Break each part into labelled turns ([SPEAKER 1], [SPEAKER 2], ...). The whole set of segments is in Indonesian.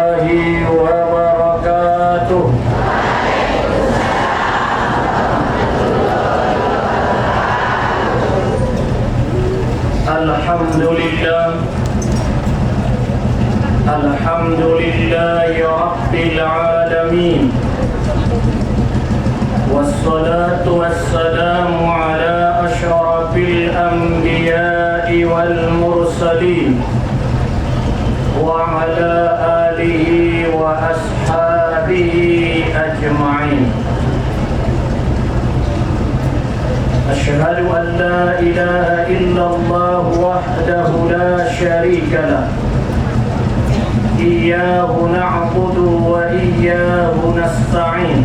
[SPEAKER 1] warahmatullahi wabarakatuh. Alhamdulillahi rabbil alamin. Wassalatu wassalamu ala asyrafil anbiya'i wal mursalin wa ala alihi wa ashabihi ajma'in. Asyhadu an la ilaha illallah wahdahu la syarika lah. Iyyahu na'budu wa iyyahu nasta'in.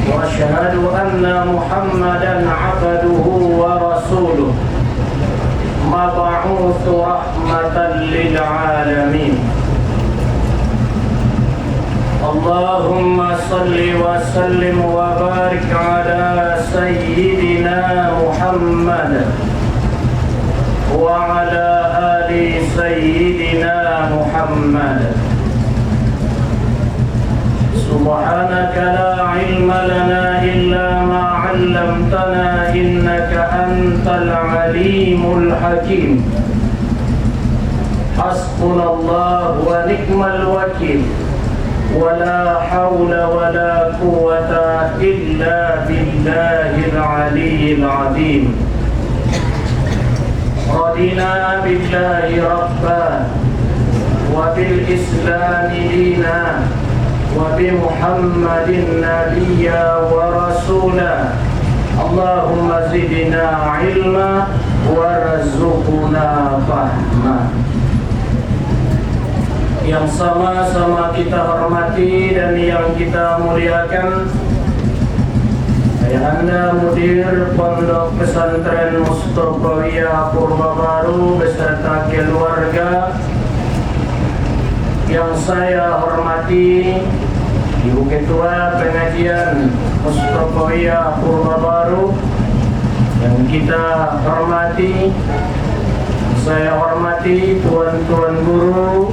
[SPEAKER 1] Wa asyhadu anna Muhammadan 'abduhu wa rasuluh, mab'utsu rahmatan lil 'alamin. Allahumma salli wa sallim wa barik ala sayyidina Muhammad wa ala ali sayyidina Muhammad. Subhanaka la ilma lana illa ma 'allamtana innaka antal alimul hakim. Hasbunallahu wa ni'mal wakil. Wala hawla wala quwwata illa billahil aliyyil azim. Radina billahi rabban wa bil islami dina wa bi Muhammadin nabiyya wa rasula. Allahumma zidna ilma warzuqna fahma. Yang sama-sama kita hormati dan yang kita muliakan, Ayahanda Mudir Pondok Pesantren Mustofawiyah Purbabaru beserta keluarga, yang saya hormati Ibu Ketua Pengajian Mustofawiyah Purbabaru, yang kita hormati, saya hormati tuan-tuan guru,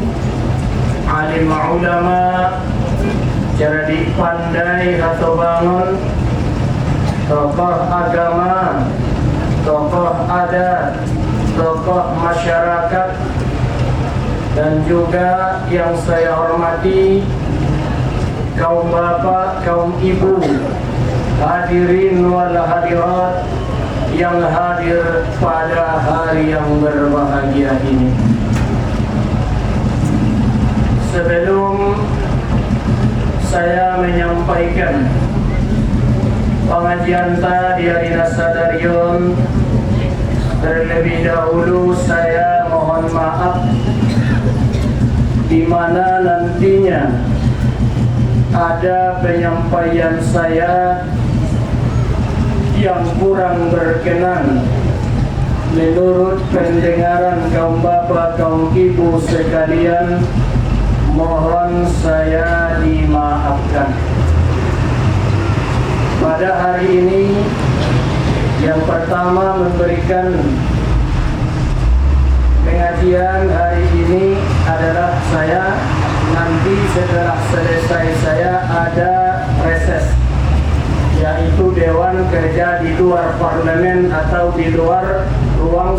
[SPEAKER 1] alim ulama, jadi pandai atau bangun, tokoh agama, tokoh adat, tokoh masyarakat, dan juga yang saya hormati kaum bapak, kaum ibu, hadirin wal hadirat yang hadir pada hari yang berbahagia ini. Sebelum saya menyampaikan pengajian tadi dari Nasadarion, terlebih dahulu saya mohon maaf di mana nantinya ada penyampaian saya yang kurang berkenan menurut pendengaran kaum bapak, kaum ibu sekalian. Mohon saya dimaafkan. Pada hari ini, yang pertama memberikan pengajian hari ini adalah saya. Nanti setelah selesai saya ada reses, yaitu Dewan Kerja di luar parlemen atau di luar ruang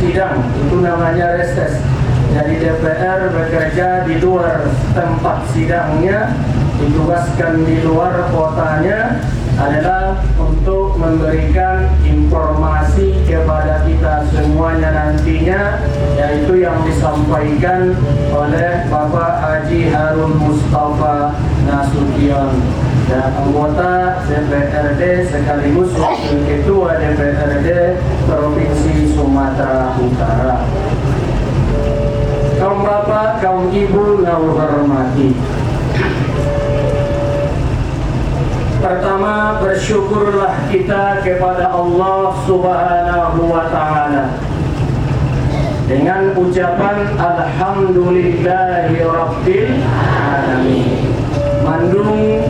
[SPEAKER 1] sidang. Itu namanya reses. Jadi DPR bekerja di luar tempat sidangnya, ditugaskan di luar kotanya, adalah untuk memberikan informasi kepada kita semuanya nantinya, yaitu yang disampaikan oleh Bapak Haji Harun Mustafa Nasution, dan anggota DPRD sekaligus Wakil Ketua DPRD Provinsi Sumatera Utara. Kaum bapak, kaum ibu yang hormati, pertama bersyukurlah kita kepada Allah Subhanahu wa Ta'ala dengan ucapan Alhamdulillahi Rabbil Alamin. Mandung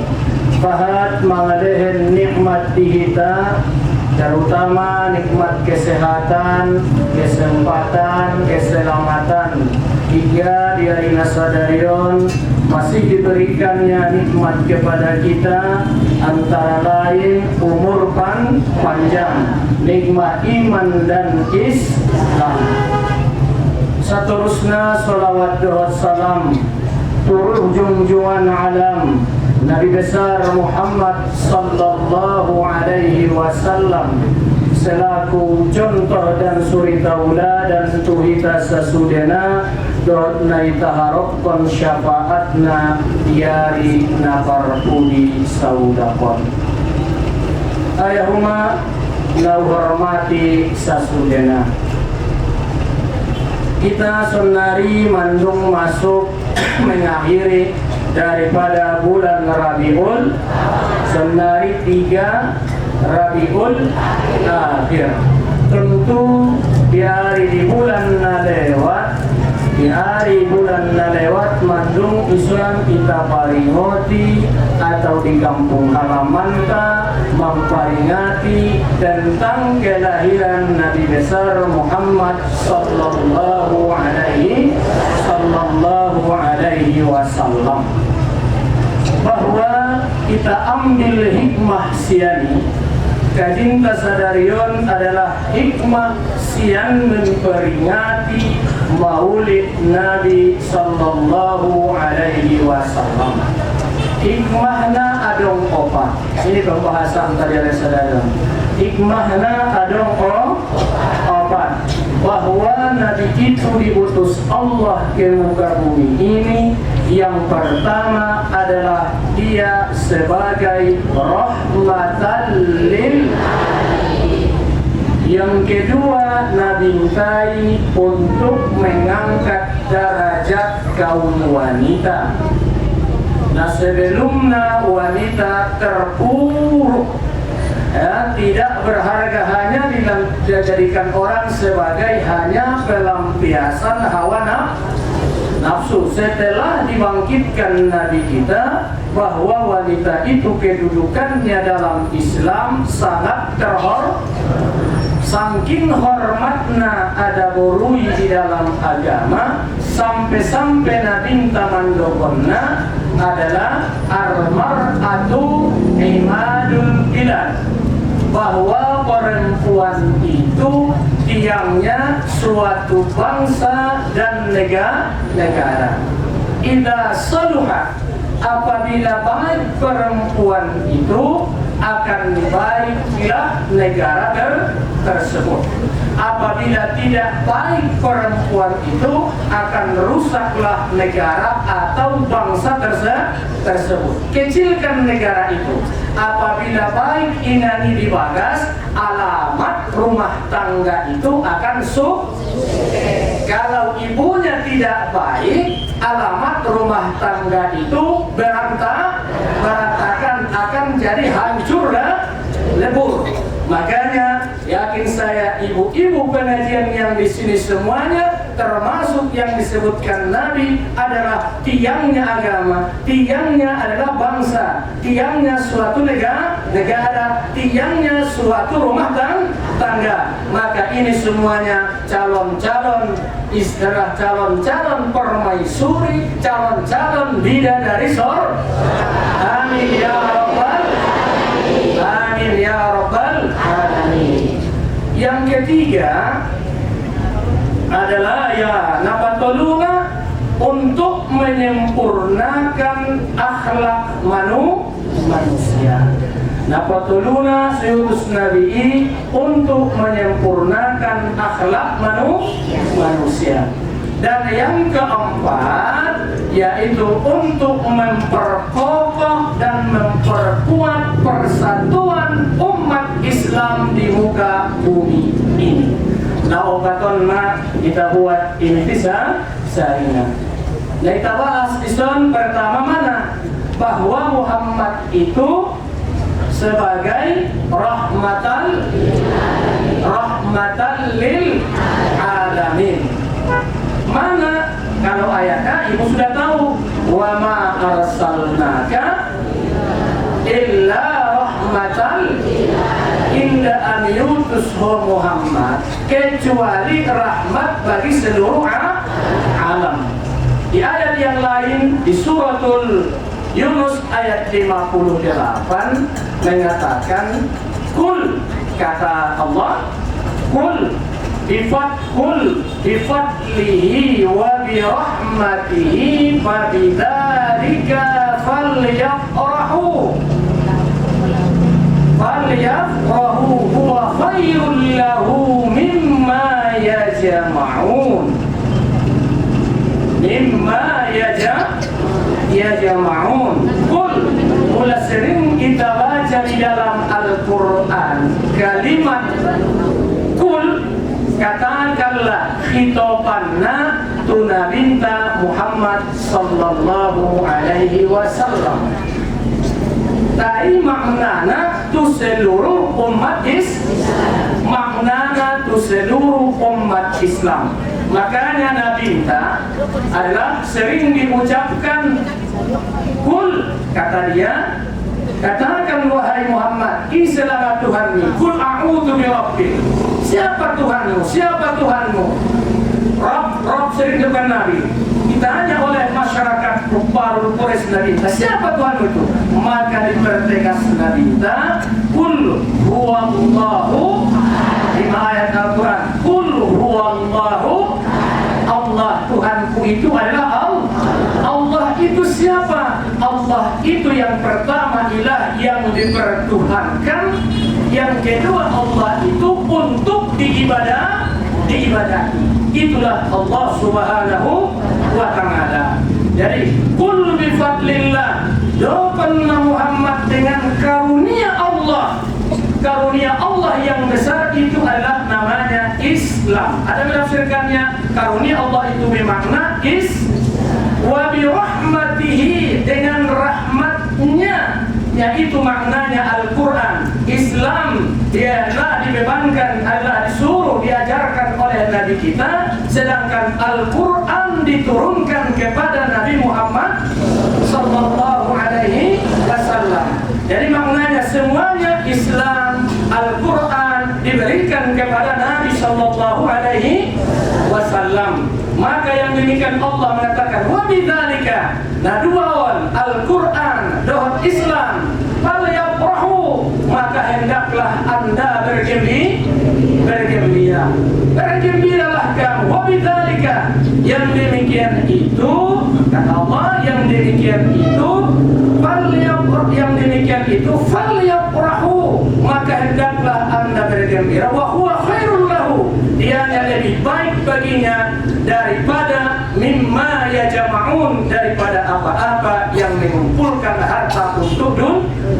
[SPEAKER 1] pahat mangadahin nikmat dihita, terutama nikmat kesehatan, kesempatan, keselamatan hingga di hari Nasadarion masih diberikannya nikmat kepada kita, antara lain umur panjang, nikmat iman dan Islam. Saterusna salawat dan salam turun junjungan alam Nabi besar Muhammad sallallahu alaihi wasallam selaku contoh dan suri tauladan tuhita sasudena doa taharokon syafaatna diari nafar pudi saudakon. Ayahuma lau hormati sasudena. Kita sonari mandung masuk mengakhiri daripada bulan Rabiul, sonari 3 Rabiul Akhir. Tentu di hari di bulan na lewat, di hari bulan na lewat mandung Islam kita paringoti atau di kampung halaman ka memperingati tentang kelahiran Nabi besar Muhammad sallallahu alaihi wasallam. Bahwa kita ambil hikmah siani kadinta sadarion adalah hikmah sian memperingati maulid Nabi sallallahu alaihi wasallam. Hikmahna adong opat. Ini pembahasan tadi oleh saudara. Hikmahna adong opat. Bahwa Nabi itu diutus Allah ke muka bumi ini. Yang pertama adalah dia sebagai rahmatan lil alamin. Yang kedua, Nabi mintai untuk mengangkat derajat kaum wanita. Nah, sebelumnya wanita terpuruk, tidak berharga, hanya dijadikan orang sebagai hanya pelampiasan hawa nafsu. Setelah dibangkitkan Nabi kita, bahwa wanita itu kedudukannya dalam Islam sangat terhormat. Saking hormatna ada borui di dalam agama, sampai-sampai Nabi tamandokonna adalah armar atau imadul bilad, bahwa perempuan itu tiangnya suatu bangsa dan negara. Idza saluha, apabila baik perempuan itu akan baiklah negara tersebut. Apabila tidak baik perempuan itu akan rusaklah negara atau bangsa tersebut. Kecilkan negara itu. Apabila baik inani dibagas, alamat rumah tangga itu akan sukses. Kalau ibunya tidak baik, alamat rumah tangga itu berantakan, akan jadi hancur dan lebur. Makanya yakin saya ibu-ibu pengajian yang di sini semuanya, termasuk yang disebutkan Nabi adalah tiangnya agama, tiangnya adalah bangsa, tiangnya suatu negara, tiangnya suatu rumah tangga. Maka ini semuanya calon-calon istilah calon-calon permaisuri, calon-calon bidadari sorga. Amin ya rabbal alamin ya rabbal alamin. Yang ketiga adalah ya napatoluna untuk menyempurnakan akhlak manusia. Napatoluna seutus Nabi untuk menyempurnakan akhlak manusia. Dan yang keempat yaitu untuk memperkokoh dan memperkuat persatuan umat Islam di muka bumi ini. Nah, obatonna kita buat intisar sarina. Nah, kita bahas ison pertama mana? Bahwa Muhammad itu sebagai rahmatan lil alamin. Mana kalau ayatnya ibu sudah tahu, wa ma arsalnaka illa rahmatan illa an yutushu Muhammad, kecuali rahmat bagi seluruh alam. Di ayat yang lain di suratul Yunus ayat 58 mengatakan, kul, kata Allah, kul bifadlihi wa birahmatihi fabidzalika falyafrahu huwa khairul lahu mimma yajma'un. Mula sering kita baca di dalam Al-Quran kalimat kul, katakanlah, khitobanna tunabinta Muhammad sallallahu alaihi wasallam. Tapi maknana tu seluruh umat Islam. Makanya Nabi kita adalah sering diucapkan kul, kata dia, katakan wahai Muhammad, insyaAllah Tuhanmu, kul a'udhu birabbi. Siapa Tuhanmu? Siapa Tuhanmu? Rabb sering depan Nabi. Ditanya oleh masyarakat Kufarul Quraisy Nabi, siapa Tuhanmu itu? Maka dipertegas Nabi kita, kul huwallahu, di ayat Al-Quran, kul huwallahu, Allah Tuhanku itu adalah Allah. Allah itu siapa? Allah itu yang pertama ilah yang dipertuhankan. Yang kedua Allah itu untuk diibadahi. Itulah Allah Subhanahu wa ta'ala. Jadi kul bifadlillah, doakanlah Muhammad dengan karunia Allah. Karunia Allah yang besar itu adalah namanya Islam. Ada menafsirkannya, karunia Allah itu bermakna wa bi rahmatihi, dengan rahmatnya, yaitu maknanya Al-Quran. Islam dialah dibebankan, adalah disuruh, diajarkan oleh Nabi kita, sedangkan Al-Quran diturunkan kepada Nabi Muhammad sallallahu alaihi wasallam. Jadi maknanya semuanya Islam, Al-Quran diberikan kepada Nabi sallallahu alaihi wasallam. Maka yang demikian Allah mengatakan wa bidzalika, nah dua awal Al-Quran dan Islam, falyafrahu, maka hendaklah Anda bergembira. Bergembiralah kamu. Wa bidzalika, yang demikian itu, kata Allah, yang demikian itu falyafrahu, maka hendaklah Anda bergembira. Wa huwa khairul lahu, dianya lebih baik baginya daripada mimma yajma'un, daripada apa-apa yang mengumpulkan harta untuk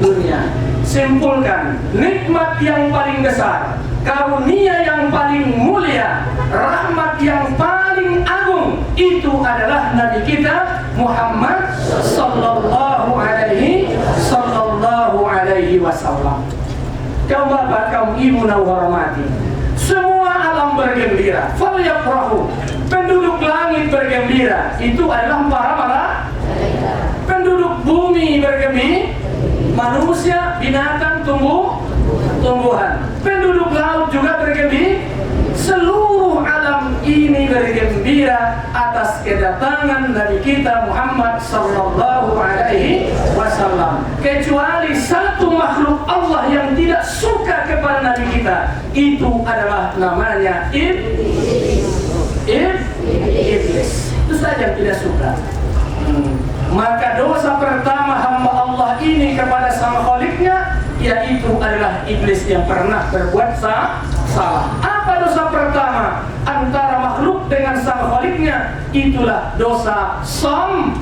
[SPEAKER 1] dunia. Simpulkan, nikmat yang paling besar, karunia yang paling mulia, rahmat yang paling agung, itu adalah Nabi kita Muhammad sallallahu alaihi wasallam. Kaum bapak, kaum ibu yang hormati, semua alam bergembira. Falyafrahu, penduduk langit bergembira, itu adalah para malaikat. Penduduk bumi bergembira, manusia, binatang, tumbuhan. Penduduk laut juga bergembira. Seluruh alam ini bergembira atas kedatangan Nabi kita Muhammad sallallahu alaihi wasallam. Kecuali satu makhluk Allah yang tidak suka kepada Nabi kita, itu adalah namanya iblis. Itu saja yang tidak suka. Maka dosa pertama hamba Allah ini kepada sang Khaliknya, yaitu adalah iblis yang pernah berbuat salah. Apa dosa pertama antara makhluk dengan sang Khaliknya? Itulah dosa sombong.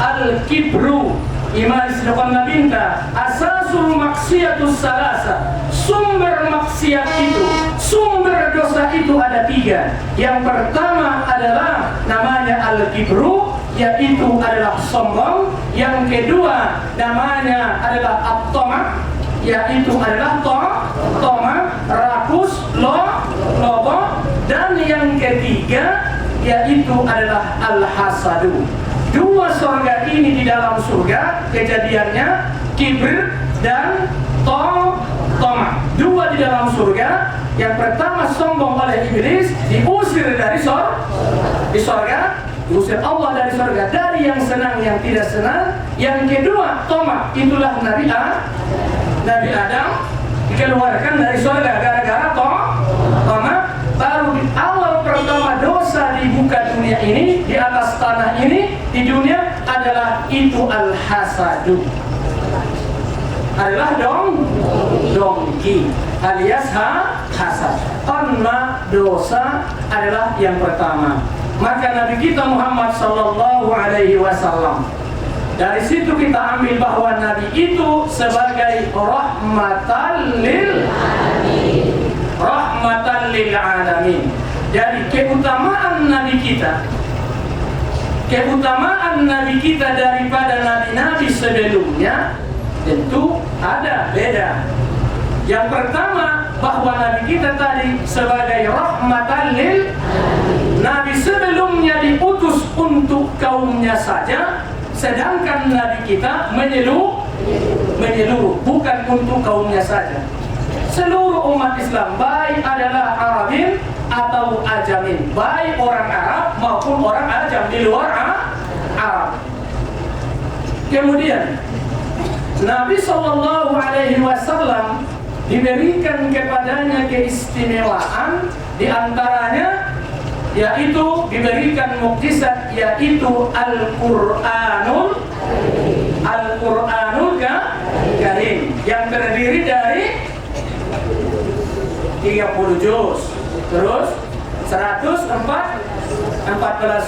[SPEAKER 1] Al-kibru. Imam Sidqan Nabinta, asasul maksiatus salasa, sumber maksiat itu, sumber dosa itu ada 3. Yang pertama adalah namanya al-kibru, yaitu adalah sombong. Yang kedua namanya adalah at-tama', yaitu adalah rakus, lobo. Dan yang ketiga yaitu adalah al-hasadu, Dua surga ini di dalam surga kejadiannya kibir dan toma. Dua di dalam surga. Yang pertama sombong oleh iblis, diusir dari surga, diusir Allah dari surga, dari yang senang yang tidak senang. Yang kedua toma, itulah Nabi Adam dikeluarkan dari surga gara-gara toma. Baru di awal pertama dosa di muka dunia ini, di atas tanah ini, di dunia adalah itu al-hasadu, adalah dongki alias hasad. Karena dosa adalah yang pertama. Maka Nabi kita Muhammad sallallahu alaihi wasallam, dari situ kita ambil bahwa Nabi itu sebagai rahmatan lil alamin. Jadi keutamaan Nabi kita daripada nabi-nabi sebelumnya tentu ada beda. Yang pertama bahwa Nabi kita tadi sebagai rahmatan lil, Nabi sebelumnya diutus untuk kaumnya saja, sedangkan Nabi kita menyeluruh bukan untuk kaumnya saja. Seluruh umat Islam, baik adalah Arabin atau Ajamin, baik orang Arab maupun orang Ajam di luar Arab. Kemudian Nabi SAW diberikan kepadanya keistimewaan, diantaranya yaitu diberikan mukjizat, yaitu Al-Quranul Karim yang terdiri dari 30 juz, terus 114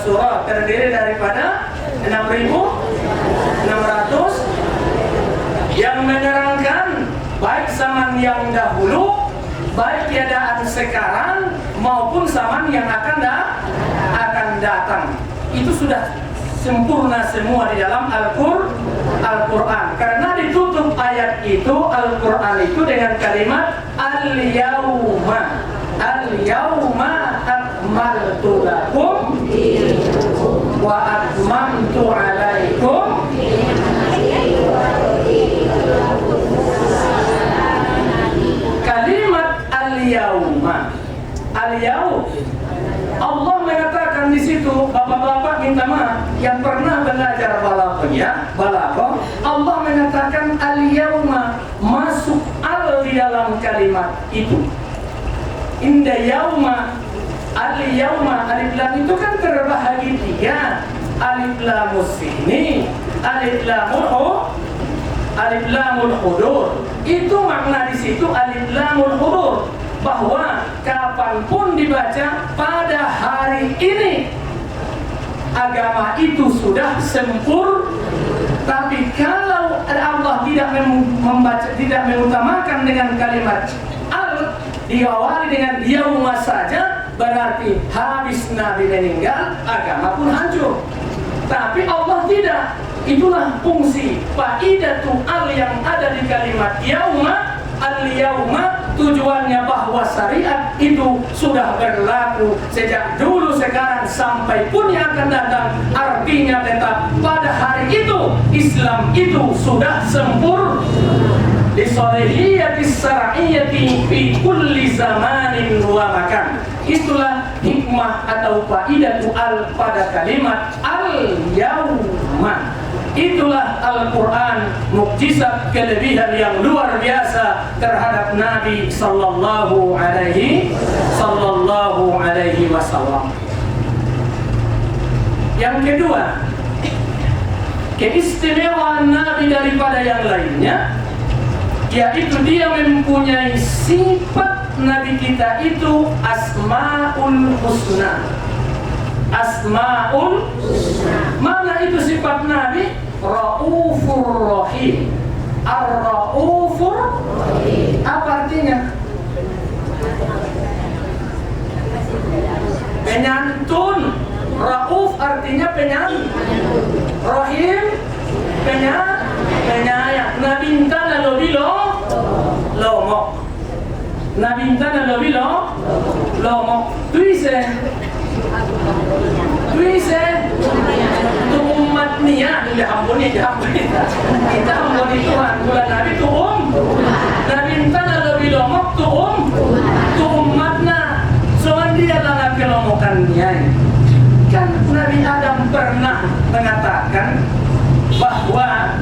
[SPEAKER 1] surah, terdiri daripada 6.600 yang menerangkan baik zaman yang dahulu, baik keadaan sekarang maupun zaman yang akan datang. Itu sudah sempurna semua di dalam Al-Quran. Karena ditutup ayat itu, Al-Quran itu dengan kalimat Al-Yawma akmaltu lakum wa atmamtu alaikum. Kalimat Al-Yawma, Allah mengatakan di situ, bapak-bapak minta maaf yang pernah belajar balaghah, Allah mengatakan al-yawma, masuk al di dalam kalimat itu. Inda yauma, al-yawma, alif lam itu kan terbahagi tiga. Alif lamus sini, alif lamul hudur. Itu makna di situ alif lamul hudur, bahwa kapanpun dibaca pada hari ini agama itu sudah sempurna. Tapi kalau Allah tidak mengutamakan dengan kalimat al, diawali dengan yauma saja, berarti habis Nabi meninggal agama pun hancur. Tapi Allah tidak. Itulah fungsi faidatu al yang ada di kalimat yauma. Al-yawma tujuannya bahwa syariat itu sudah berlaku sejak dulu, sekarang, sampai pun yang akan datang. Artinya tetap pada hari itu Islam itu sudah sempurna. Lisolihiyatis syar'iyyati fi kulli zamanin wa makan. Itulah hikmah atau faidatu al pada kalimat al-yawma. Itulah Al-Quran, mukjizat kelebihan yang luar biasa terhadap Nabi sallallahu alaihi wasallam. Yang kedua, keistimewaan Nabi daripada yang lainnya, yaitu dia mempunyai sifat Nabi kita itu Asmaul Husna. Asmaul Husna. Mana itu sifat Nabi? Raufur Rahim. Ar-Raufur Rahim. Apa artinya? Penyantun. Rauf artinya penyantun. Rahim penyayang. Nabintana lobilo lomok. Nabintana lobilo lomok. Tuise tumma dia ampuni. Kita ampuni Tuhan. Bulan Nabi tu Nabi entah lebih lomok tu umatna. Soal dia lah kelomokannya. Kan Nabi Adam pernah mengatakan bahwa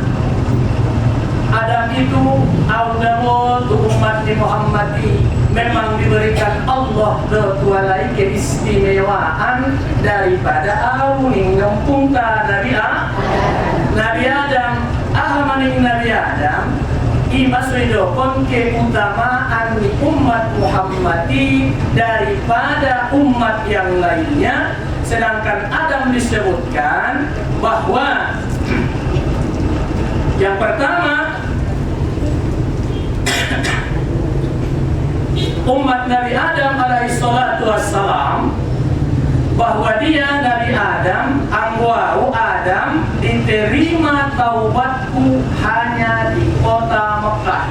[SPEAKER 1] Adam itu Adamu tu umat di Muhammadi memang diberikan Allah bertualai keistimewaan daripada awning ngempungta Nabi Adam ahamaning Nabi Adam imaswidokon keutamaan umat Muhammadi daripada umat yang lainnya. Sedangkan Adam disebutkan bahwa yang pertama umat Nabi Adam alaihi salatu wassalam, bahwa dia Nabi Adam angwau Adam diterima taubatku hanya di kota Mekah.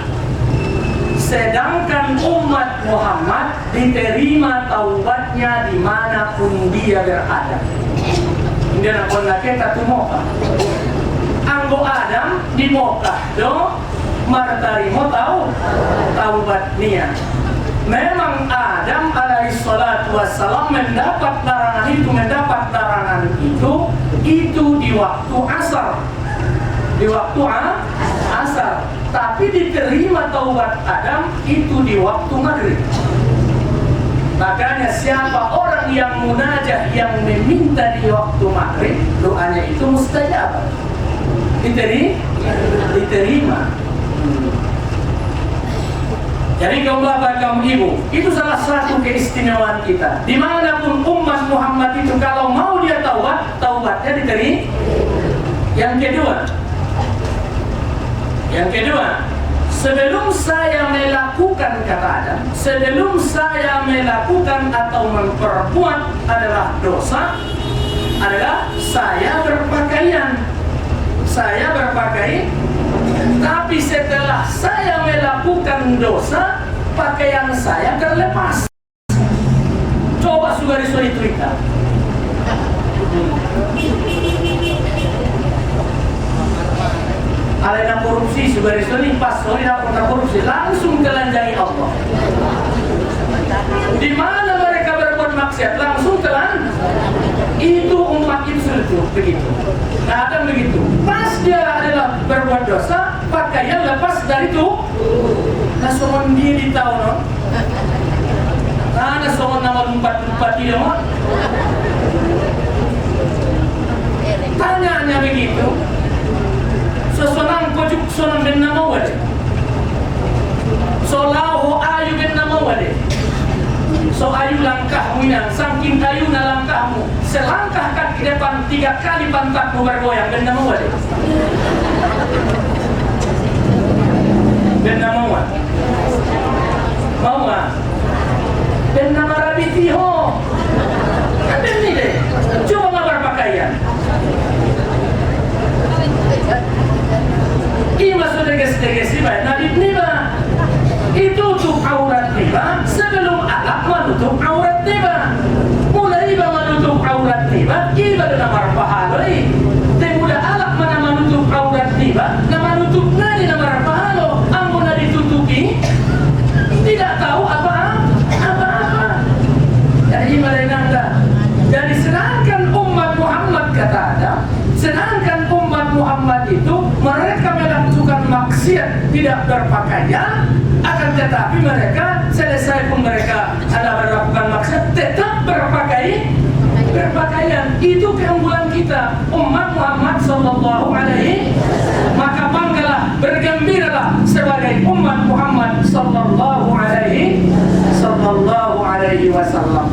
[SPEAKER 1] Sedangkan umat Muhammad diterima taubatnya dimanapun dia berada. Dia nak pernah kita tu Mekah. Anggo Adam di Mekah do martarimo taubatnya. Memang Adam alaihi salatu wassalam mendapat larangan itu di waktu asar. Tapi diterima taubat Adam itu di waktu maghrib. Makanya siapa orang yang munajat, yang meminta di waktu maghrib, doanya itu mustajab. Diterima. Jadi kaum bapak, kaum ibu, itu salah satu keistimewaan kita. Dimanapun umat Muhammad itu kalau mau dia taubatnya diterima. Yang kedua, sebelum saya melakukan kata Adam, sebelum saya melakukan atau memperbuat adalah dosa, adalah saya berpakaian. Tapi setelah saya melakukan dosa, pakaian saya terlepas. Coba sugari-sugari cerita. Alena korupsi, sugari-sugari pas sore dapat korupsi, langsung telanjangi Allah. Di mana mereka berbuat maksiat, langsung telan. Itu umat itu begitu. Adam begitu. Pas dia adalah berbuat dosa, pakaian lepas dari itu. Nah, soal dia di tahun, nah, soal nama empat dia mau. Tanyanya begitu. Sesonang kojuk sonang ben nama wade. Solahu ayu ben nama wade. So ayu langkahmu yang saking ayu na langkahmu, selangkah kaki depan 3 kali pantatmu bergoyang. Ben nama wade. Ben nama wade. Mau nggak? Ben nama rabitiho. Kan ben ni deh. Coba nggak berpakaian. Ima sudah tegas riba, Nabi riba itu tuh aurat riba sebelum alat menutup aurat riba. Mulai riba menutup aurat riba, iba dengan marpahaloi. Temuda alat mana menutup aurat riba, nama menutup nadi nama marpahalo, amun ditutupi, tidak tahu apa-apa. Jadi mereka jadi sedangkan umat Muhammad kata Adam, sedangkan umat Muhammad itu mereka melakukan maksiat tidak berpakaian, akan tetapi mereka selesai pun mereka ada melakukan maksiat tetap berpakaian. Itu keunggulan kita umat Muhammad sallallahu alaihi. Maka banggalah, bergembiralah sebagai umat Muhammad sallallahu alaihi wasallam.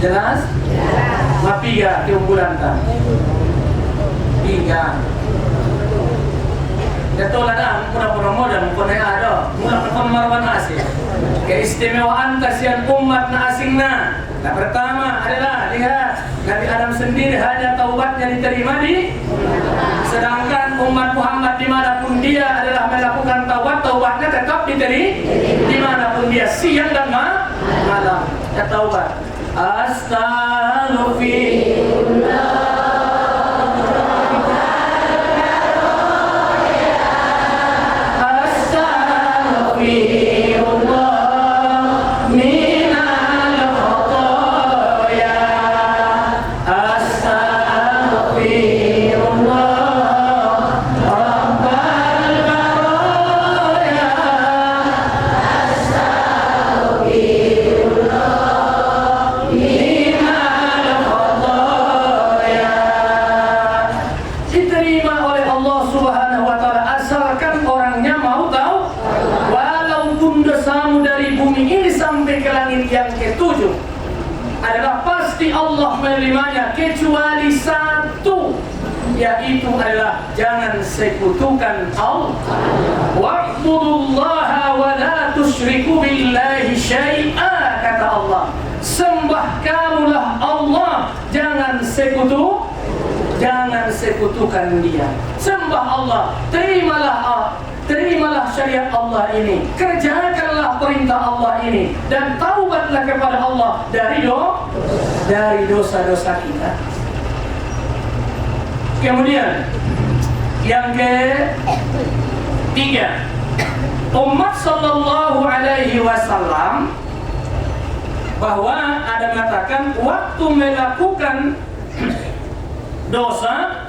[SPEAKER 1] Jelas? Mapiga keunggulan ta. 3. Jatuhlah dah, murah-murah modal, mukanya ada, murah-murah marwan asing. Keistimewaan kasihan umat na asing na. Nah, pertama adalah lihat Nabi Adam sendiri hanya taubatnya diterima sedangkan umat Muhammad dimanapun dia adalah melakukan taubatnya tetap diterima dimanapun dia, siang dan malam. Ya taubat. Astaghfirullah pasti Allah menerimanya kecuali satu, yaitu adalah jangan sekutukan Allah. Wa'budullaha wa la tusyriku billahi syai'a, kata Allah. Sembah kamulah Allah, jangan sekutukan Dia. Sembah Allah, terimalah syariat Allah ini, kerjakanlah perintah Allah ini, dan taubatlah kepada Allah dari dosa-dosa kita. Kemudian yang ketiga, umat sallallahu alaihi wasallam bahwa ada mengatakan waktu melakukan dosa,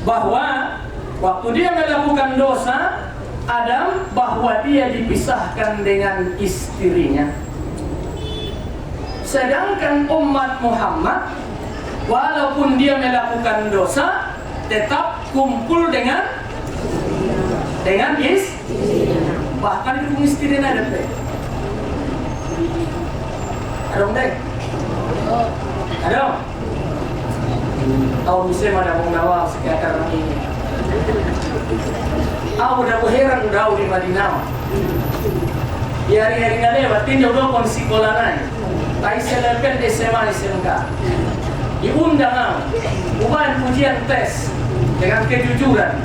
[SPEAKER 1] bahwa waktu dia melakukan dosa Adam, bahwa dia dipisahkan dengan istrinya. Sedangkan umat Muhammad, walaupun dia melakukan dosa, tetap kumpul dengan istrinya. Bahkan itu istrinya ada deh. Ada deh. Ada. Tahu Muslim ada mengenal sekitar ini. Aku udah heran udah di Madinah. Ya hari-hari nggak lewat, tinjau dong sekolah naik. Tapi selepen SMA SMK. Diundang ubahan ujian tes dengan kejujuran.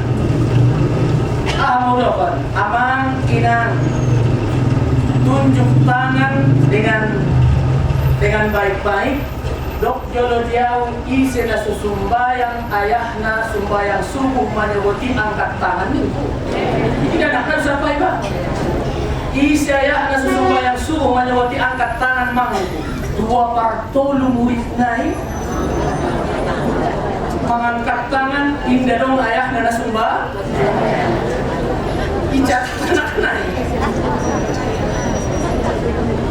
[SPEAKER 1] Mau dapat amang inang tunjuk tangan dengan baik-baik. Dok jolo jauh isena susumbayang ayahna sumbayang subuh menyeboti angkat tangan itu. Tidak nak sampai pak. Isi ayahna susumbayang subuh menyeboti angkat tangan mang itu. Dua partolu murid naik mengangkat tangan indah dong ayahna nasumba. Ijat anak naik.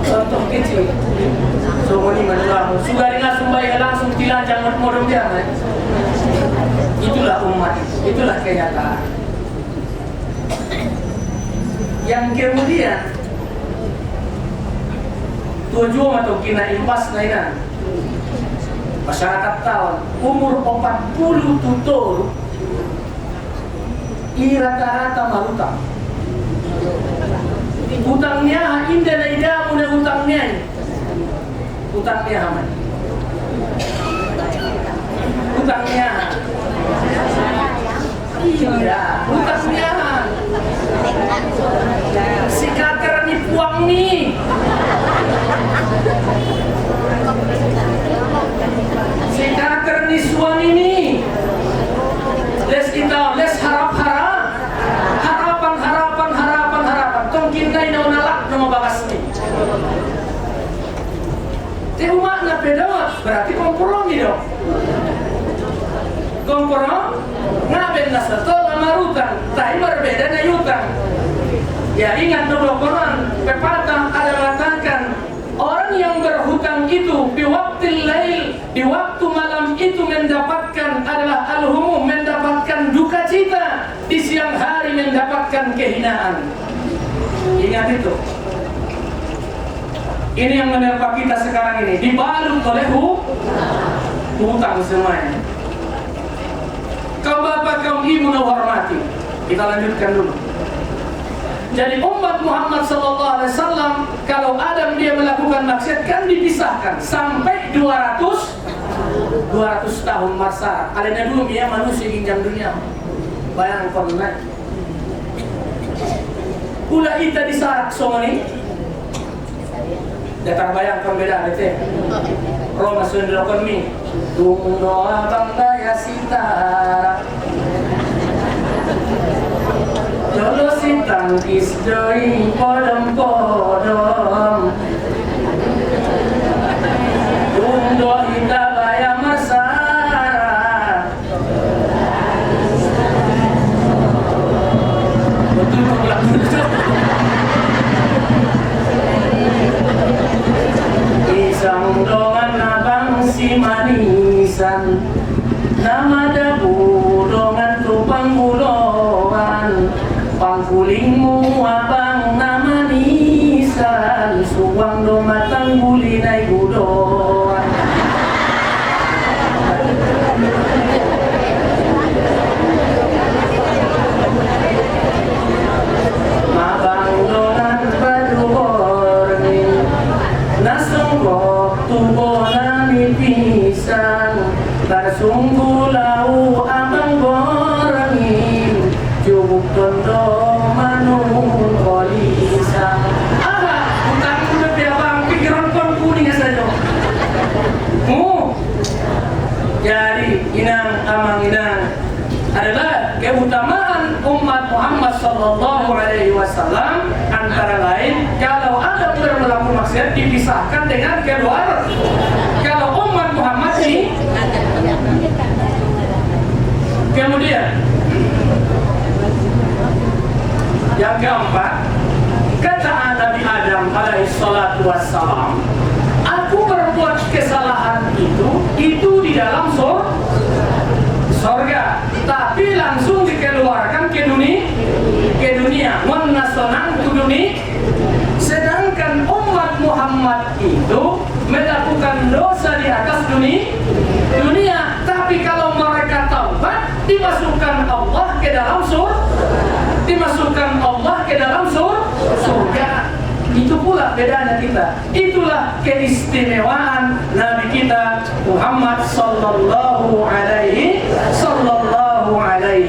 [SPEAKER 1] Contoh kecil. So ini mana sudah dengan sumbai langsung dilanjang modem dia. Itulah umat, itulah kenyataan. Yang kemudian tujuan atau kina impas lainnya masyarakat tahun umur 40 tutur rata-rata marutang. Utangnya indah na ida muna utangnya. Utangnya aman. Utangnya. Iya, utangnya. Si kater ni puang ni. Si kater ni suami ni. Les kita, les harap-harap. Harapan. Tongkin na inaunalak na mabakas ni. Di umat na pedawat, berarti kompromi dong. Kompromi, ngaben na sa tol amarutan, tayo berbeda na yutang. Ya ingat dulu Quran, pepatah ada mengatakan orang yang berhutang itu di waktu lail, di waktu malam itu mendapatkan adalah al-humum, mendapatkan duka cita, di siang hari mendapatkan kehinaan. Ingat itu. Ini yang menerpa kita sekarang ini, dibalut oleh hutang semuanya. Kaum bapak, kaum ibu hormati. Kita lanjutkan dulu. Jadi umat Muhammad SAW, kalau Adam dia melakukan maksiat kan dipisahkan sampai 200 tahun masa. Alena dulu dia manusia ginjang dunia. Bayang pernah. Pula kita disarak semua ini. Datang bayang perbedaan itu. Roma sundrokan mi. Doa bangga ya sitara. Jolo sintang isdoi podom. Dundo hita bayang masara. Betul. Isang dongan abang si manisan, nama dabu dongan tupang bulongan, pangkulingmu abang nama nisan, suwang do matang bulinay budon. tubuh nami pisan bersungguh lau abang gorengin jubuk tondo manung kolisa. Bukan udah biabang pikiran kuning saja. Jadi inang amang inang adalah keutamaan umat Muhammad sallallahu alaihi wasallam, antara lain kalau ada berlaku maksiat dipisahkan dengan keluarga. Kalau umat Muhammad ini, kemudian yang keempat, kata Nabi Adam alaihi salatu wassalam, aku berbuat kesalahan itu di dalam sorga, tapi langsung dikeluarkan ke dunia, wanasonang ke dunia. Sedangkan umat Muhammad itu melakukan dosa di atas dunia, tapi kalau mereka taubat dimasukkan Allah ke dalam surga. Itu pula bedanya kita. Itulah keistimewaan Nabi kita Muhammad sallallahu alaihi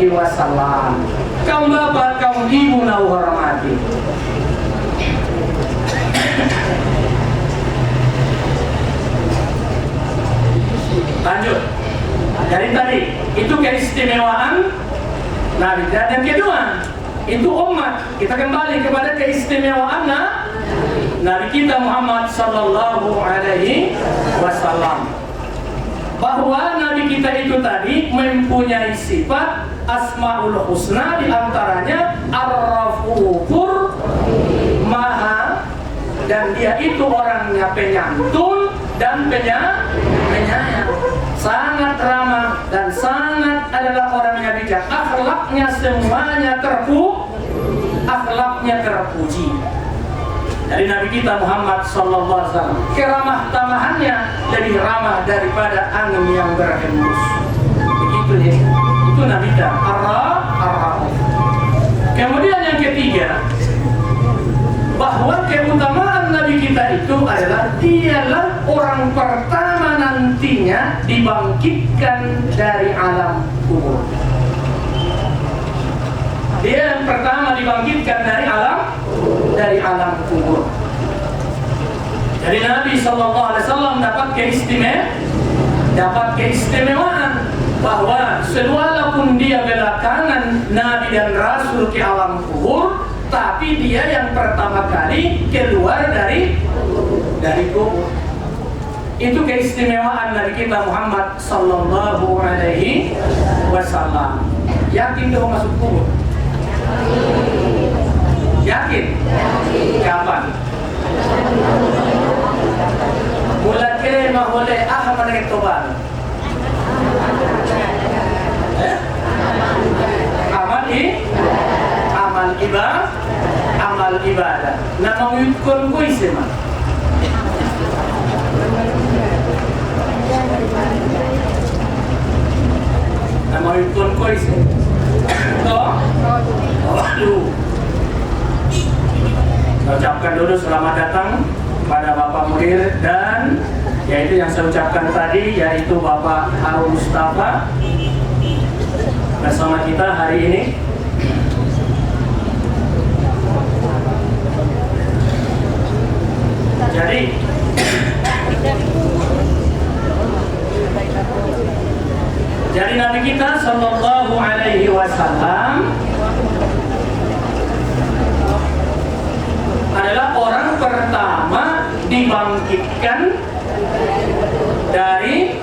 [SPEAKER 1] wasallam. Kaum bapak, kaum ibu na hormati. Lanjut. Dari tadi itu keistimewaan Nabi. Dan yang kedua, itu umat. Kita kembali kepada keistimewaan Nabi kita Muhammad sallallahu alaihi wasallam, bahwa Nabi kita itu tadi mempunyai sifat Asmaul Husna, di antaranya Ar-Rafufur, Maha, dan dia itu orangnya penyantun dan penyayang, sangat ramah dan sangat adalah orangnya bijak. Akhlaknya semuanya terpuji. Dari Nabi kita Muhammad sallallahu alaihi wasallam, keramah tamahannya lebih ramah daripada angin yang berhembus. Begitu ya. Itu Nabi kita Ar-Rauf. Kemudian yang ketiga, bahwa keutamaan Nabi kita itu adalah dialah orang pertama nantinya dibangkitkan dari alam kubur. Dia yang pertama dibangkitkan dari alam kubur. Jadi Nabi sallallahu alaihi wasallam dapat keistimewaan bahwa walaupun dia belakangan Nabi dan Rasul ke alam kubur, tapi dia yang pertama kali keluar dari kubur. Itu keistimewaan Nabi kita Muhammad sallallahu alaihi wasallam. Yakin dia masuk kubur? Yakin? Kapan? Mulai kira mahole mana ketoban? Amal ibadah. Nama uyukon ko isema. Nama uyukon ko isema. Ucapkan dulu selamat datang pada Bapak Mudir, dan yaitu yang saya ucapkan tadi, yaitu Bapak Harun Mustafa bersama kita hari ini. Jadi Nabi kita sallallahu alaihi wasallam adalah orang pertama dibangkitkan dari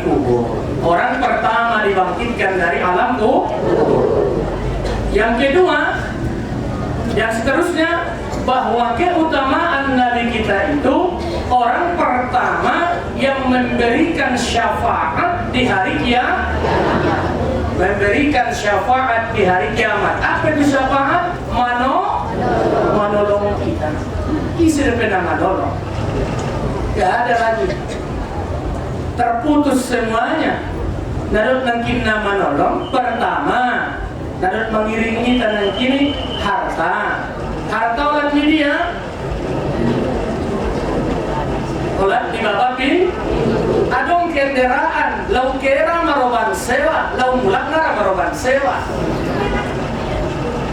[SPEAKER 1] kubur. Orang pertama dibangkitkan dari alam kubur. Yang kedua, yang seterusnya, bahwa keutamaan Nabi kita itu orang pertama yang memberikan syafaat di hari kiamat. Memberikan syafaat di hari kiamat. Apa itu syafaat? Manolong kita. Isi pernah manolong. Gak ada lagi. Terputus semuanya. Narut nangkina manolong. Pertama, narut mengiringi dan kini harta. Harta oleh media. Mulai di bawah adong kendaraan lau kera maroban sewa lau mulak ngara maroban sewa.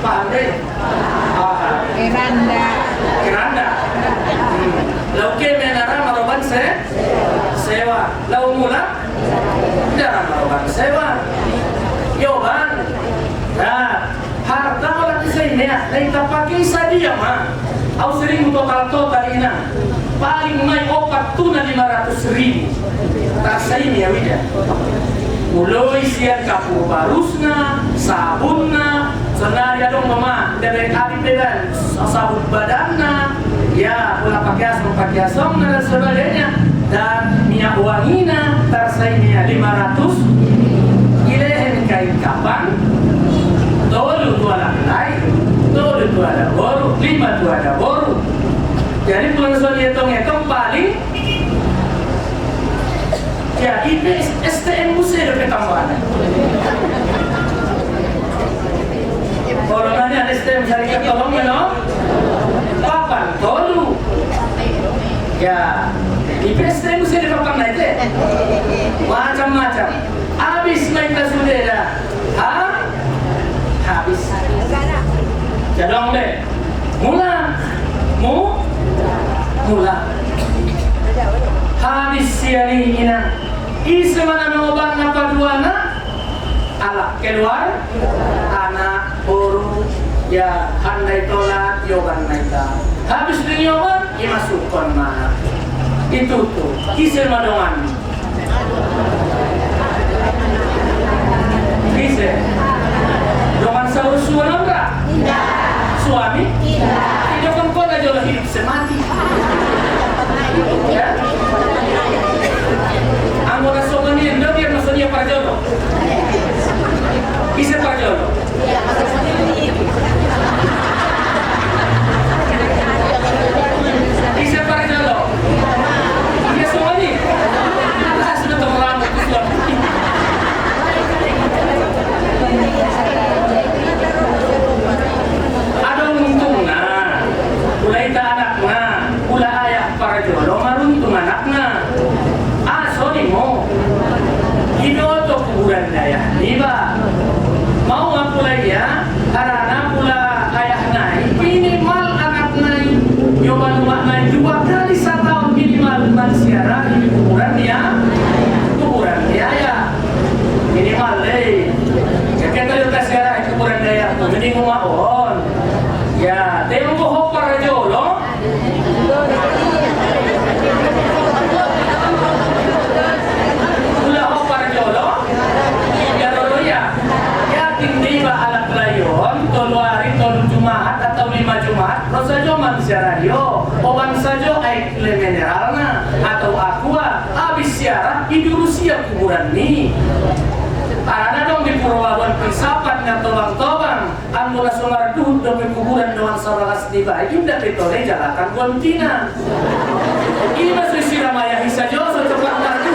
[SPEAKER 1] Paham deh? Keranda. Lau ke menara maroban sewa lau mulak ngara maroban sewa. Yoban. Nah, harta orang kisahnya lain tak pakai sadia mah. Au sering total ina paling mai opat tuna 500.000 tak ini ya wida mulai sian kapur barusna sabunna senari adong mama dari kali pedan sabun badanna ya pula pakai asam dan sebagainya dan minyak wangina tersainya 500 ilehen kain kapan tolu dua lain tolu dua ada boru 5 dua ada boru. Jadi pulang soal hitung paling ya ini STM musik ada tambahan. Kalau nanya STM cari tolong ya no, papan tolu. Ya, ini STM musik ada papan naik deh, macam-macam. Habis naik ke sudah habis. Jadong deh, mula habis siani ina isa mana noban napa duana ala keluar anak boru ya handai tolak yoban naita habis dinyoban imasukkan mana itu tuh kisah madongan kisah dongan sahur suara enggak? Tidak suami? Tidak kan kau dah jodoh hidup semati ya anggota sokan dia enggak biar maksudnya para jodoh bisa para jodoh bisa para jodoh dia sokan ini lah sudah terlalu itu suami ada untungnya mulai tak anaknya pula ayah para jodoh maruntung anaknya asonimo hidoto kuburan daya niba mau aku lagi ya karena pula ayah naik minimal anak naik nyoba naik 2 kali 1 tahun minimal mansiara ini kuburan dia ya minimal deh ya kita lihat sekarang kuburan daya mending umaon ya tengok bohong para jodoh Jumaat atau 5 Jumaat, no saja manusia radio, oban saja air mineralna atau aqua, habis siara di Rusia kuburan ni. Karena dong di Purwawan Pisapat ngan tobang-tobang, anggota Sumar Duhut dong di kuburan doang sabalas di bayi, indah ditoleh jalakan kontina. Ini masih siramaya hisajo so cepat tardu.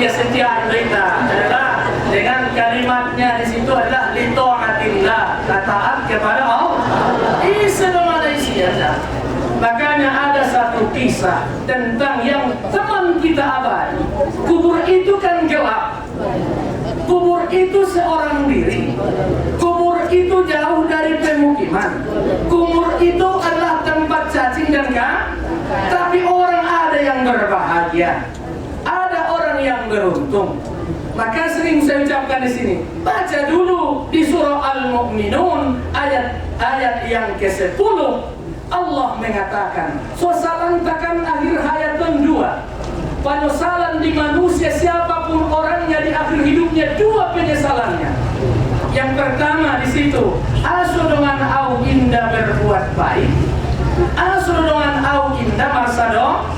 [SPEAKER 1] Setia berita adalah dengan kalimatnya di situ adalah litaatillah, taat kepada Allah. Ini semua ada isinya. Makanya ada satu kisah tentang yang teman kita abadi. Kubur itu kan gelap. Kubur itu seorang diri. Kubur itu jauh dari pemukiman. Kubur itu adalah tempat cacing dan tapi orang ada yang berbahagia. Ada orang yang beruntung. Maka sering saya ucapkan di sini, baca dulu di surah Al-Mu'minun ayat yang ke-10. Allah mengatakan, sosalantakan akhir hayatun 2. Penyesalan di manusia siapapun orangnya di akhir hidupnya 2 penyesalannya. Yang pertama di situ, asu dengan au indah berbuat baik, asu dengan au indah marsado.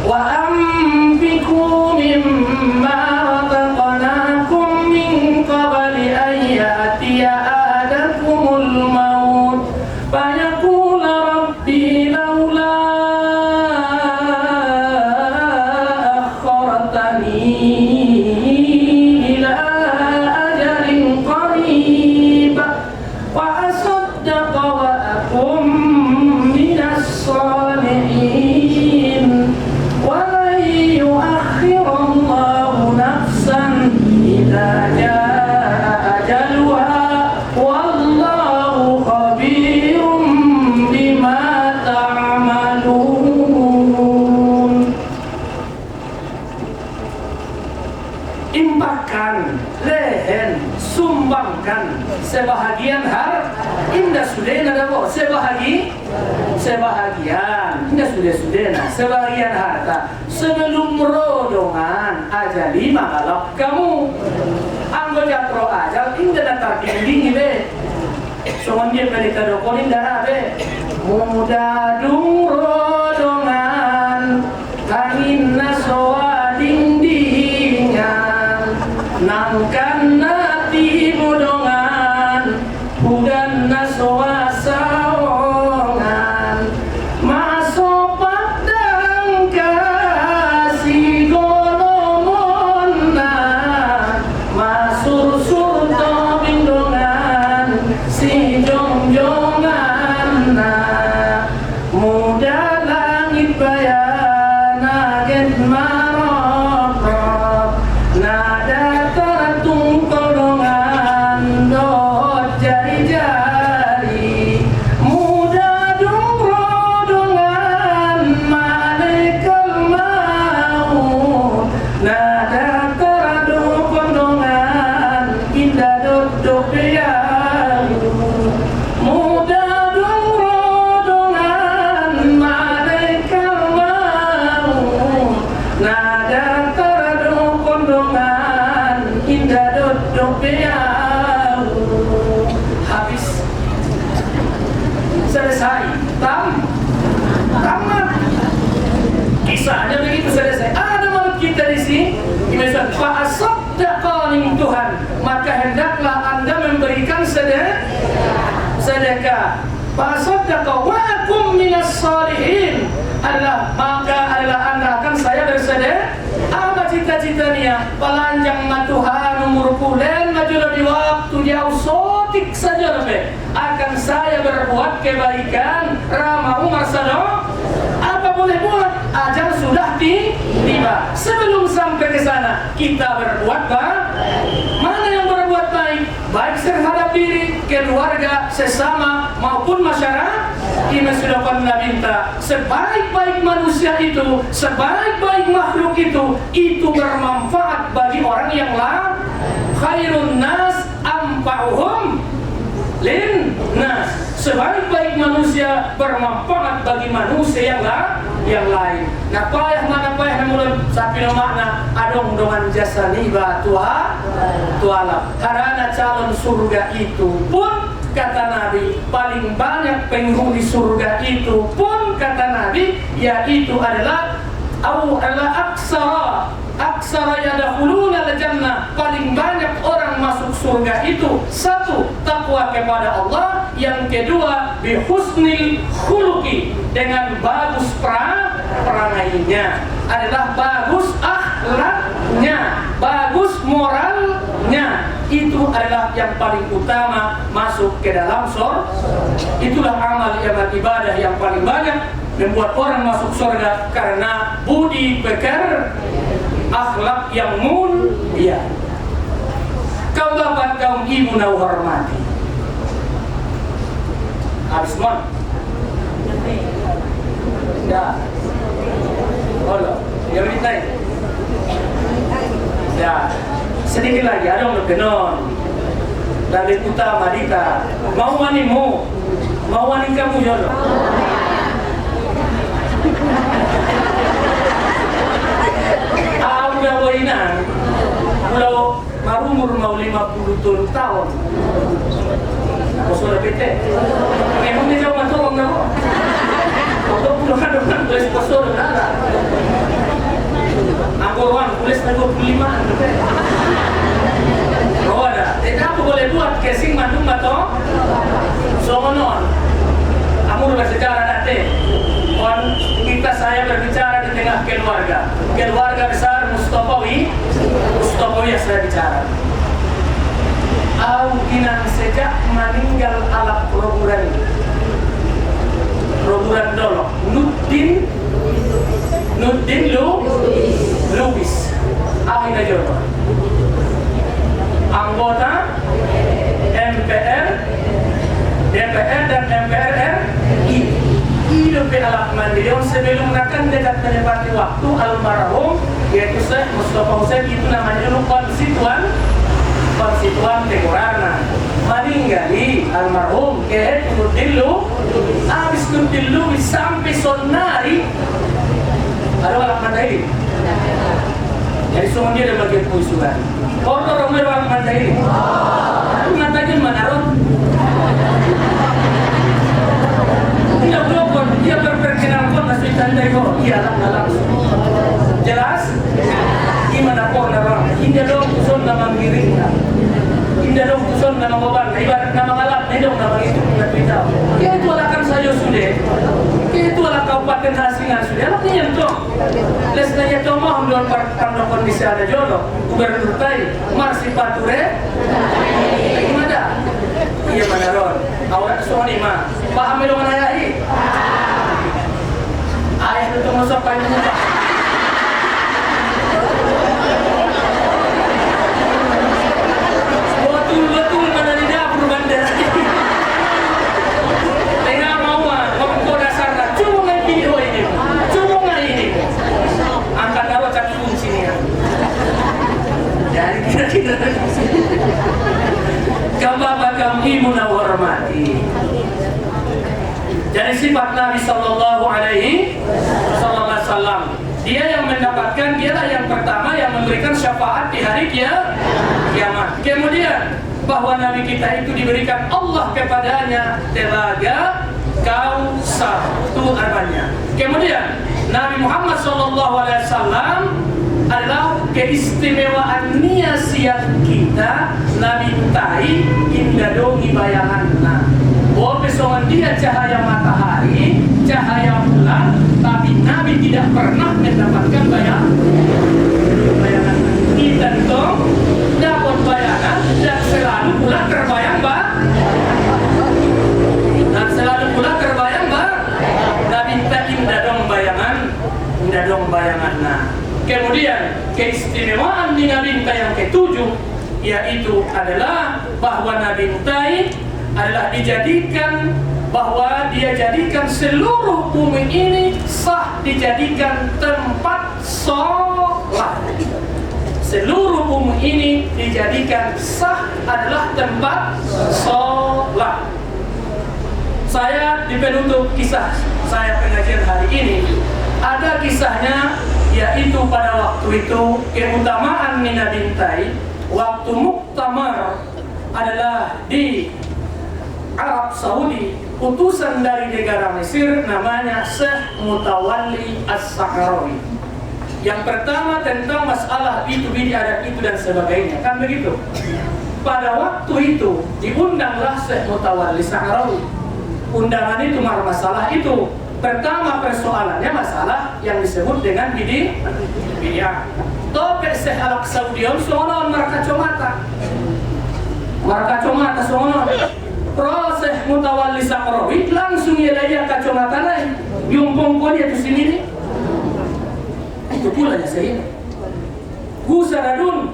[SPEAKER 1] Wa anfiqu mimma razaqnakum min qabli an ya'tiya ahadakumul maut fayaqula rabbi laula Impakkan, lehen, sumbangkan sebahagian harta. Indah sudena dabo sebahagian. Indah sudena sebahagian harta. Sebelum rodongan aja 5 kalau kamu anggota pro aja indah datar dinding be. Soalnya dia berita dokonin darah be. Muda dung rodongan angin nasoa dindingan nangkan nati bodongan budan nasoa sawongan masuk padang kasih golomona masuk surta bindongan si jongjongan muda langit bayana get marok nada tertung kolongan dot jari-jari muda rodongan malaikat maut nada teradu kolongan indah duduk dialu muda rodongan malaikat maut nada teradu kolongan indah duduk dialu. Habis selesai tamat kisahnya begitu selesai. Ada makhluk kita di sini misalnya fa'asaddaqani Tuhan maka hendaklah anda memberikan sedekah fa'asaddaqa wa akum minas salihin adalah maka adalah anda akan saya bersedekah. Apa cita-citanya? Pelanjang matuhan umur pulen maju di waktu jauh sotik saja lebih akan saya berbuat kebaikan ramah Umar Sano. Apa boleh buat? Ajal sudah tiba. Sebelum sampai ke sana kita berbuat baik. Mana yang berbuat baik? Baik terhadap diri, keluarga, sesama maupun masyarakat. Ini sudah pernah minta sebaik-baik manusia itu, sebaik-baik makhluk itu bermanfaat bagi orang yang lain. Khairun nas ampa'uhum lin nas. Sebaik-baik manusia bermanfaat bagi manusia yang lain. Nah payah mana payah namun sapi no makna adong dengan jasa niba tuala. Karena calon surga itu pun kata Nabi paling banyak penghuni surga itu pun kata Nabi yaitu adalah aksara yadkhuluna al-jannah, paling banyak orang masuk surga itu satu takwa kepada Allah, yang kedua bihusnil khuluqi, dengan bagus perangainya, adalah bagus akhlaknya, bagus moralnya. Itu adalah yang paling utama masuk ke dalam surga. Itulah amal ibadah yang paling banyak membuat orang masuk surga, karena budi peker, akhlak yang mulia. Kaum bapak, kaum ibu na hormati. Habis mon. Ya. Halo, ya beritain. Ya. Sedikit lagi, ada yang benon. Dari utama Dita, mau manimu, mau mani kamu jodoh. Udah boinan, kalau marumur mau 50 tahun, sudah PT. Memang dia jauh matong nabo. Kalau puluhan dengan tulis posor nada. Angkoran tulis 25. Oh ada, tidak apa boleh buat casing matung matong. Somonon, amur bersejarah date. Kita saya berbicara di tengah keluarga besar Mustafawi ya saya bicara. Inang sejak meninggal alat Roburan Dolok Nuddin Lubis akhirnya jodoh anggota MPR, DPR dan MPR RI hidup di alam mandirion sebelum akan dekat menepati waktu almarhum yaitu Syekh Mustafa Husain, itu namanya dulu konstituan Tegurarna. Meninggali almarhum Kiai Nurdillu, habis Nurdillu sampai sonari ada walak mandai. Jadi semua dia ada bagian puisuan. Orang walak mandai. Matanya menarut. Tidak berlopon, dia berperkenalkan masih tandai kok. Iya langsung. Jelas? Gimana kok orang? Indah dong kusun nama miring. Indah dong kusun nama beban. Ibarat nama ngalap, dong nama itu nggak tahu. Ya itu alakan saja sudah. Itu ala kabupaten Hasingan sudah. Alaknya yang dong. Lesnanya dong mau ambil pertama kondisi ada jodoh. Gubernur Tai, Marsi Pature. Gimana? Iya benaron. Awak semua ni mah. Paham dong ayah ini? Ayah itu masuk panjangnya Pak. Betul mana di dapur bandar. Tengah mau kau dasar cuma main video ini. Cuma main ini. Angkat awak kat kunci ni. Jadi kira-kira Bapak ibu na hormati. Jadi sifat Nabi Sallallahu Alaihi Wasallam, dia yang mendapatkan, dialah yang pertama yang memberikan syafaat di hari kiamat. Kemudian bahwa Nabi kita itu diberikan Allah kepadanya telaga Kausar, itu artinya. Kemudian Nabi Muhammad Sallallahu Alaihi Wasallam adalah keistimewaan niasiat kita. Nabi Tai indah dongi bayanganna. Bahwa pesongan dia cahaya matahari, cahaya bulan, tapi Nabi tidak pernah mendapatkan bayangan. Kita dong dapat bayangan dan selalu pula terbayang Nabi Tak indah dong bayangan. Nah, kemudian keistimewaan di Nabi yang ketujuh, yaitu adalah bahwa Nabi Tai adalah dijadikan, bahwa dia jadikan seluruh bumi ini sah dijadikan tempat sholat. Seluruh bumi ini dijadikan sah adalah tempat sholat. Saya di penutup kisah saya pengajian hari ini, ada kisahnya, yaitu pada waktu itu keutamaan Mina Bintai waktu muktamar adalah di Arab Saudi, utusan dari negara Mesir namanya Syekh Mutawalli As-Sahrawi. Yang pertama tentang masalah itu, bidah itu dan sebagainya, kan begitu. Pada waktu itu diundanglah Syekh Mutawalli As-Sahrawi. Undangan itu masalah itu. Pertama persoalannya masalah yang disebut dengan bidah. Topik Syekh Al-Saudion soalnya markacomata soalnya. Proses Mutawalli Sahrawi langsung ia kacamata lain. Yumpong ko dia tu sini. Itu pula ya saya. Gusaradun,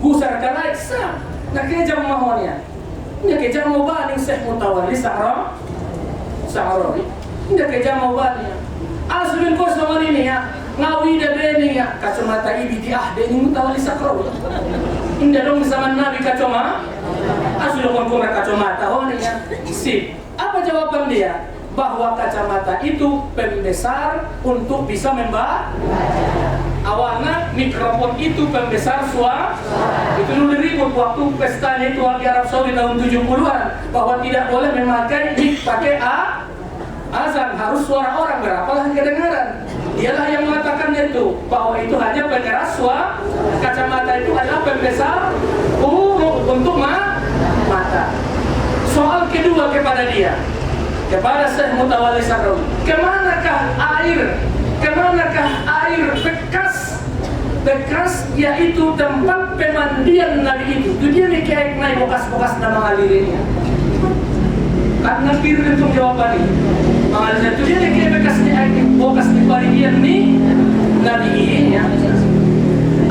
[SPEAKER 1] gusar kalai sah. Nak kejam mahonnya. Ini kejam mau baling Syekh Mutawalli Sahrawi. Ini kejam mau baling. Asmin ko sama ini ya. Ngawi dah beni ya. Kacamata ibi deni Mutawalli Sahrawi. Indah dong zaman Nabi kacamata. Asal kon kacamata ya. Sip. Apa jawaban dia? Bahwa kacamata itu pembesar untuk bisa membaca. Awalnya mikrofon itu pembesar suara. Itu dulu ribut waktu pestanya itu di Arab Saudi tahun 70-an, bahwa tidak boleh memakai mic pakai azan, harus suara orang, berapalah kedengaran. Dialah yang mengatakan itu, bahwa itu hanya pengeras suara. Kacamata itu adalah pembesar untuk mata. Soal kedua kepada dia, kepada Syekh Mutawalli Sahrawi, kemanakah air bekas yaitu tempat pemandian Nabi itu? Itu dia kayak naik bokas-bokas nama ngalirinnya. Karena kira itu jawaban ini. Makanya itu dia kayak bekasnya air bokas di pemandian nih Nabi ini ya.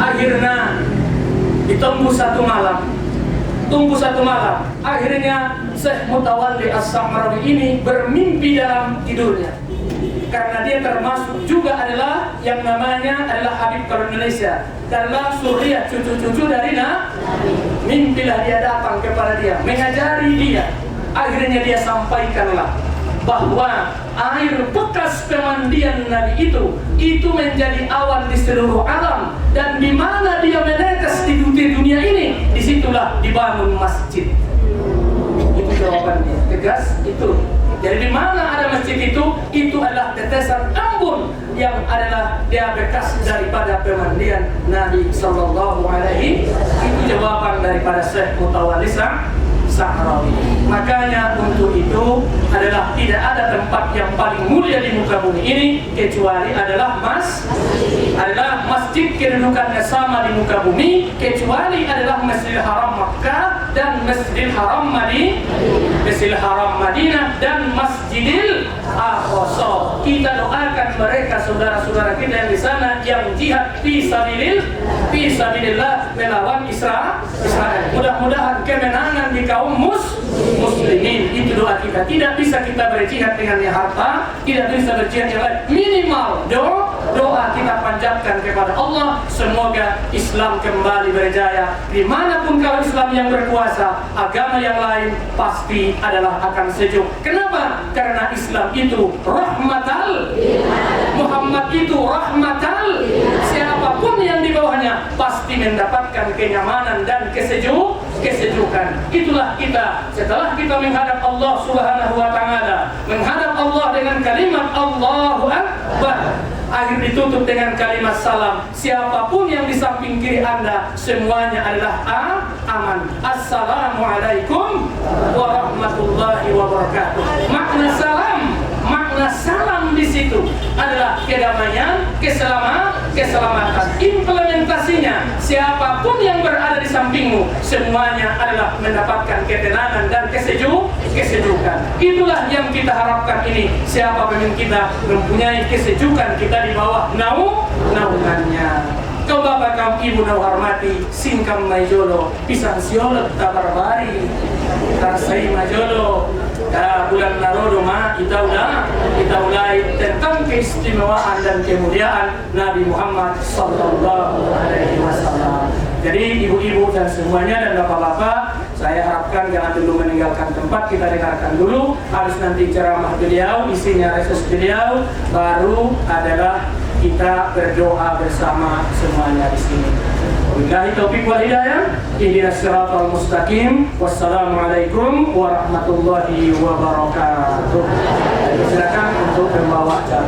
[SPEAKER 1] Akhirnya ditunggu satu malam. Akhirnya Syekh Mutawalli As-Sahrawi ini bermimpi dalam tidurnya. karena dia termasuk juga adalah yang namanya adalah Habib kalau Indonesia, adalah suriah cucu-cucu dari mimpilah dia datang kepada dia, mengajari dia. Akhirnya dia sampaikanlah bahwa air bekas pemandian Nabi itu menjadi awan di seluruh alam, dan di mana dia menetes di dunia ini, disitulah dibangun masjid. Itu jawabannya, tegas itu. Jadi di mana ada masjid itu adalah tetesan embun yang adalah dia bekas daripada pemandian Nabi Sallallahu Alaihi. Itu jawaban daripada Syekh Mutawalli Sahrawi. Makanya untuk itu adalah tidak ada tempat yang paling mulia di muka bumi ini kecuali adalah masjid kedudukannya sama di muka bumi, kecuali adalah Masjidil Haram Makkah dan Masjidil Haram Madinah dan Masjidil Aqsa. Kita doakan mereka saudara-saudara kita yang di sana yang jihad fi sabilillah melawan Israel. Mudah-mudahan kemenangan di kaum muslimin. Itu doa kita. Tidak bisa kita berjihad dengan harta, tidak bisa berjihad yang lain. Minimal doa kita panjatkan kepada Allah, semoga Islam kembali berjaya. Dimanapun kalau Islam yang berkuasa, agama yang lain pasti adalah akan sejuk. Kenapa? Karena Islam itu rahmatal, Muhammad itu rahmatal. Siapapun yang di bawahnya pasti mendapatkan kenyamanan dan kesejukan. Itulah kita setelah kita menghadap Allah Subhanahu wa taala, menghadap Allah dengan kalimat Allahu Akbar, akhir ditutup dengan kalimat salam. Siapapun yang di samping kiri Anda semuanya adalah aman. Assalamualaikum warahmatullahi wabarakatuh. Makna salam di situ adalah kedamaian, keselamatan. Implementasinya, siapapun yang berada di sampingmu semuanya adalah mendapatkan ketenangan dan kesejukan. Itulah yang kita harapkan ini. Siapa pemimpin kita mempunyai kesejukan, kita di bawah naungannya. Kau bapak kaum ibu na hormati, singkam majolo, pisang siolot tabarbari, tarsai majolo. Bulan Narodo kita mulai tentang keistimewaan dan kemuliaan Nabi Muhammad Sallallahu Alaihi Wasallam. Jadi ibu-ibu dan semuanya dan bapak-bapak, saya harapkan jangan dulu meninggalkan tempat, kita dengarkan dulu. Habis nanti ceramah beliau, isinya reses beliau, baru adalah kita berdoa bersama semuanya di sini. Wabillahi taufiq wal hidayah. Ihdinas siratal mustaqim. Wassalamualaikum warahmatullahi wabarakatuh. Silakan untuk membawa acara.